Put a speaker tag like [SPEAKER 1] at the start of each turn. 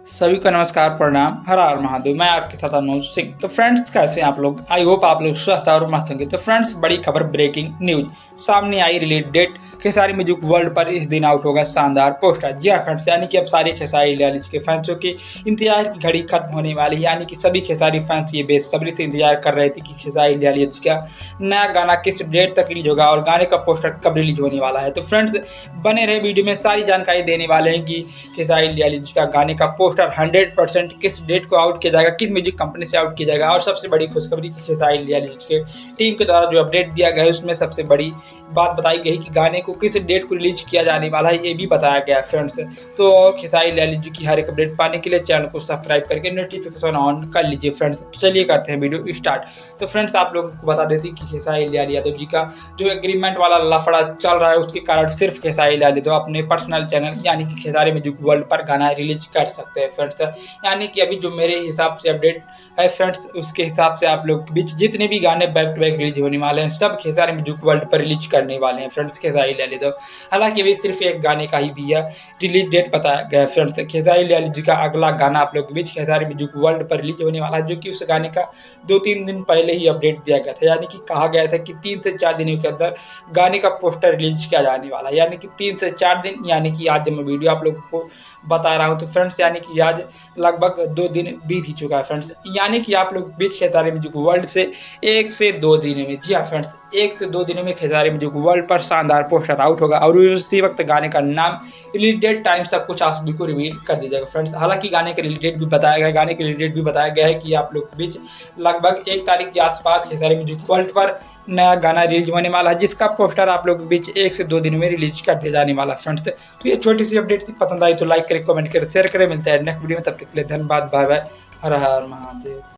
[SPEAKER 1] सभी को नमस्कार, प्रणाम, हर हर महादेव। मैं आपके साथ अनुज सिंह। तो फ्रेंड्स, कैसे हैं आप लोग? आई होप आप लोग स्वस्थ और मस्त होंगे। तो फ्रेंड्स, बड़ी खबर, ब्रेकिंग न्यूज सामने आई। Release date Khesari music world पर इस दिन आउट होगा शानदार पोस्टर। जी हाँ फ्रेंड्स, यानी कि अब सारे खेसारी लाल के फैंसों की इंतजार की घड़ी खत्म होने वाली है। यानी कि सभी खेसारी फैंस ये बेसब्री से इंतजार कर रहे थे कि खेसारी लाल का नया गाना किस डेट तक रिलीज होगा और गाने का पोस्टर कब रिलीज होने वाला है। तो फ्रेंड्स, बने रहे वीडियो में, सारी जानकारी देने वाले हैं कि खेसारी लाल का गाने का पोस्टर 100% किस डेट को आउट किया जाएगा, किस म्यूजिक कंपनी से आउट किया जाएगा। और सबसे बड़ी खुशखबरी की खेसारी लाल के टीम के द्वारा जो अपडेट दिया गया है उसमें सबसे बड़ी बात बताई गई कि गाने को किस डेट को रिलीज किया जाने वाला है, ये भी बताया गया फ्रेंड्स। तो और खेसारी लाल जी की हर एक अपडेट पाने के लिए चैनल को सब्सक्राइब करके नोटिफिकेशन ऑन कर लीजिए फ्रेंड्स। तो चलिए करते हैं वीडियो स्टार्ट। तो फ्रेंड्स, आप लोगों को बता देती कि खेसारी लाल यादव जी का जो एग्रीमेंट वाला लफड़ा चल रहा है उसके कारण सिर्फ खेसारी लाल यादव अपने पर्सनल चैनल यानी कि खेसारी म्यूजिक वर्ल्ड पर गाना रिलीज कर सकते हैं फ्रेंड्स। यानी कि अभी जो मेरे हिसाब से अपडेट है फ्रेंड्स, उसके हिसाब से आप लोग के बीच जितने भी गाने बैक टू बैक रिलीज होने वाले हैं सब खेसारी म्यूजिक वर्ल्ड पर रिलीज करने वाले हैं फ्रेंड्स, खेसारी लाल यादव। हालांकि अभी सिर्फ एक गाने का ही भी है रिलीज डेट बताया गया है फ्रेंड्स। खेसारी लाल जी का अगला गाना आप लोग के बीच खेसारी म्यूजिक वर्ल्ड पर रिलीज होने वाला है, जो कि उस गाने का 2-3 दिन पहले ही अपडेट दिया गया था। यानी कि कहा गया था कि 3 से 4 दिनों के अंदर गाने का पोस्टर रिलीज किया जाने वाला है। यानी कि 3 से 4 दिन, यानी कि आज जब मैं वीडियो आप लोगों को बता रहा हूँ तो फ्रेंड्स, यानी कि आज लगभग 2 दिन बीत ही चुका है फ्रेंड्स। यानी कि आप लोग बीच खेसारी म्यूजिक वर्ल्ड से 1 से 2 दिनों में, जी हाँ फ्रेंड्स, 1 से 2 दिनों में खेसारी म्यूजिक वर्ल्ड पर शानदार पोस्टर आउट होगा और उसी वक्त गाने का नाम, रिलीज डेट, टाइम सब कुछ आप सभी को रिवील कर दिया जाएगा फ्रेंड्स। हालांकि गाने का रिलीज डेट भी बताया गया है, गाने के रिलीज डेट भी बताया गया है कि आप लोग के बीच लगभग 1 तारीख के आसपास खेसारी म्यूजिक वर्ल्ड पर नया गाना रिलीज होने वाला है, जिसका पोस्टर आप लोगों के बीच 1 से 2 दिनों में रिलीज कर दिया जाने वाला है फ्रेंड्स। तो ये छोटी सी अपडेट थी, पसंद आई तो लाइक करें, कमेंट करें, शेयर करें। मिलते हैं नेक्स्ट वीडियो में, तब तक के लिए धन्यवाद, बाय बाय, हर हर महादेव।